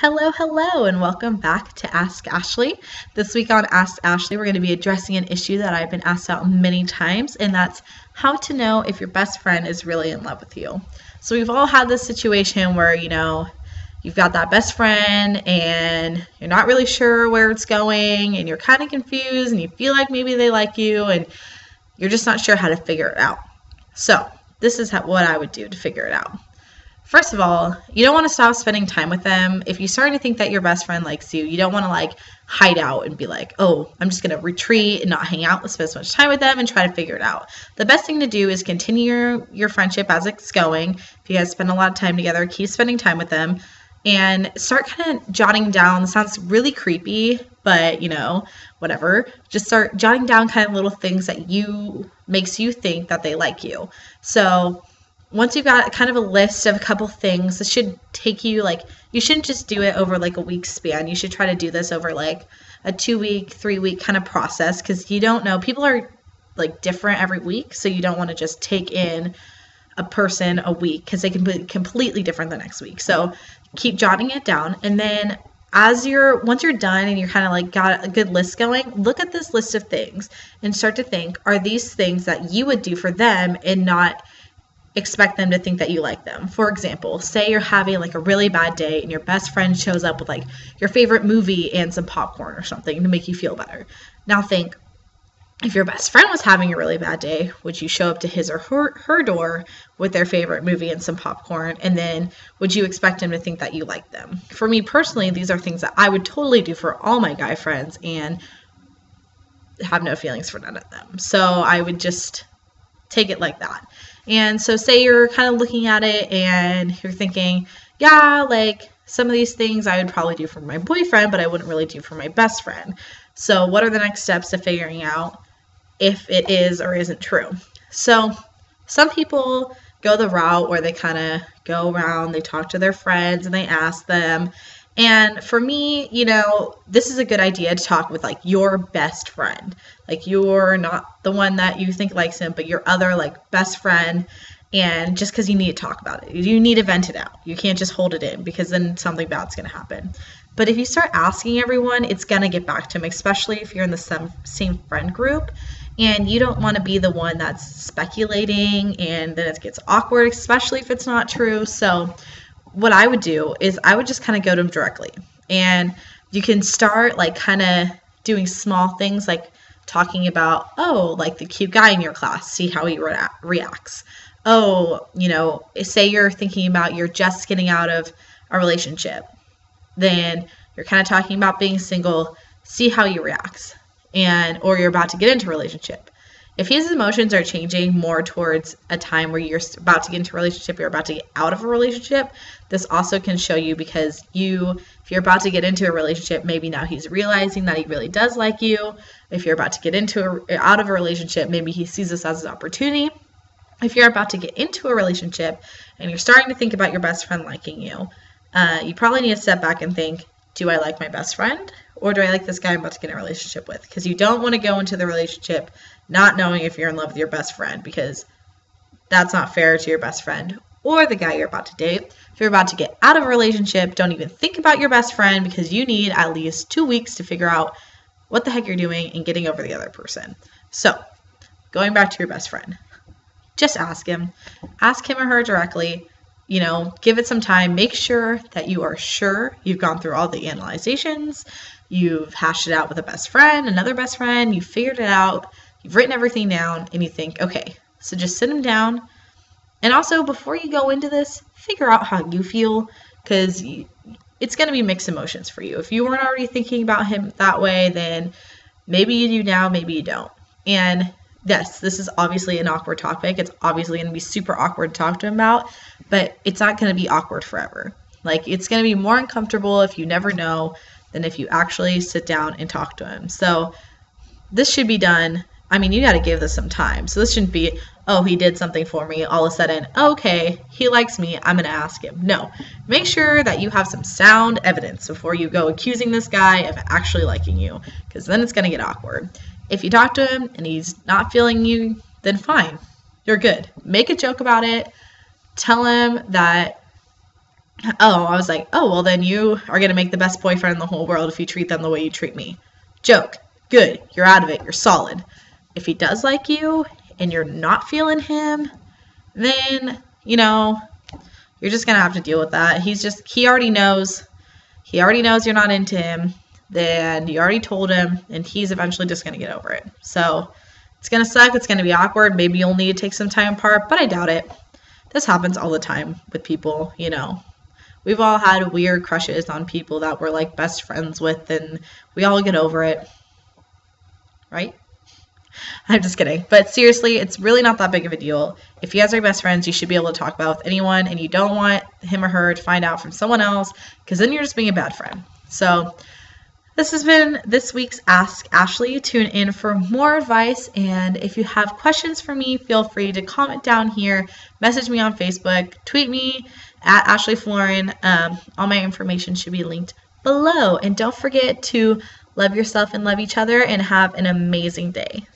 Hello, and welcome back to Ask Ashley. This week on Ask Ashley, we're going to be addressing an issue that I've been asked about many times, and that's how to know if your best friend is really in love with you. So we've all had this situation where, you've got that best friend and you're not really sure where it's going, and you're kind of confused, and you feel like maybe they like you, and you're just not sure how to figure it out. So this is what I would do to figure it out. First of all, you don't want to stop spending time with them. If you start to think that your best friend likes you, you don't want to hide out and be like, oh, I'm just going to retreat and not hang out and spend so much time with them and try to figure it out. The best thing to do is continue your friendship as it's going. If you guys spend a lot of time together, keep spending time with them and start kind of jotting down. This sounds really creepy, but whatever. Just start jotting down kind of little things that makes you think that they like you. So once you've got kind of a list of a couple things, this should take you you shouldn't just do it over a week span. You should try to do this over a 2-week, 3-week kind of process, because you don't know. People are different every week, so you don't want to just take in a person a week because they can be completely different the next week. So keep jotting it down, and then once you're done and you're kind of got a good list going, look at this list of things and start to think, are these things that you would do for them and not expect them to think that you like them? For example, say you're having a really bad day and your best friend shows up with your favorite movie and some popcorn or something to make you feel better. Now think, if your best friend was having a really bad day, would you show up to his or her door with their favorite movie and some popcorn? And then would you expect him to think that you like them? For me personally, these are things that I would totally do for all my guy friends and have no feelings for none of them. So I would just take it like that. And so say you're kind of looking at it and you're thinking, yeah, some of these things I would probably do for my boyfriend, but I wouldn't really do for my best friend. So what are the next steps to figuring out if it is or isn't true? So some people go the route where they kind of go around, they talk to their friends and they ask them. And for me, this is a good idea to talk with your best friend. You're not the one that you think likes him, but your other best friend. And just because you need to talk about it, you need to vent it out. You can't just hold it in, because then something bad's going to happen. But if you start asking everyone, it's going to get back to him, especially if you're in the same friend group. And you don't want to be the one that's speculating and then it gets awkward, especially if it's not true. So what I would do is I would just kind of go to him directly. And you can start kind of doing small things, talking about, the cute guy in your class, see how he reacts. Say you're thinking about you're just getting out of a relationship. Then you're kind of talking about being single, see how he reacts. Or you're about to get into a relationship. If his emotions are changing more towards a time where you're about to get into a relationship, you're about to get out of a relationship, this also can show you, because if you're about to get into a relationship, maybe now he's realizing that he really does like you. If you're about to get out of a relationship, maybe he sees this as an opportunity. If you're about to get into a relationship and you're starting to think about your best friend liking you, you probably need to step back and think, do I like my best friend, or do I like this guy I'm about to get in a relationship with? Because you don't want to go into the relationship not knowing if you're in love with your best friend, because that's not fair to your best friend or the guy you're about to date. If you're about to get out of a relationship, don't even think about your best friend, because you need at least 2 weeks to figure out what the heck you're doing and getting over the other person. So going back to your best friend, just ask him or her directly. Give it some time. Make sure that you are sure you've gone through all the analyzations. You've hashed it out with a best friend, another best friend. You figured it out. You've written everything down, and you think, okay, so just sit him down. And also, before you go into this, figure out how you feel, because it's going to be mixed emotions for you. If you weren't already thinking about him that way, then maybe you do now, maybe you don't. And yes, this is obviously an awkward topic. It's obviously going to be super awkward to talk to him about, but it's not going to be awkward forever. It's going to be more uncomfortable if you never know than if you actually sit down and talk to him. So this should be done. You got to give this some time. So this shouldn't be, oh, he did something for me. All of a sudden, okay, he likes me, I'm going to ask him. No, make sure that you have some sound evidence before you go accusing this guy of actually liking you, because then it's going to get awkward. If you talk to him and he's not feeling you, then fine. You're good. Make a joke about it. Tell him that Oh, I was like, oh, well, then you are going to make the best boyfriend in the whole world if you treat them the way you treat me. Joke. Good. You're out of it. You're solid. If he does like you and you're not feeling him, then, you're just going to have to deal with that. He already knows. He already knows you're not into him. Then you already told him, and he's eventually just going to get over it. So it's going to suck. It's going to be awkward. Maybe you'll need to take some time apart, but I doubt it. This happens all the time with people, We've all had weird crushes on people that we're like best friends with, and we all get over it. Right? I'm just kidding. But seriously, it's really not that big of a deal. If you guys are best friends, you should be able to talk about with anyone, and you don't want him or her to find out from someone else, because then you're just being a bad friend. So this has been this week's Ask Ashley. Tune in for more advice, and if you have questions for me, feel free to comment down here, message me on Facebook, tweet me at Ashley Florin. All my information should be linked below. And don't forget to love yourself and love each other, and have an amazing day.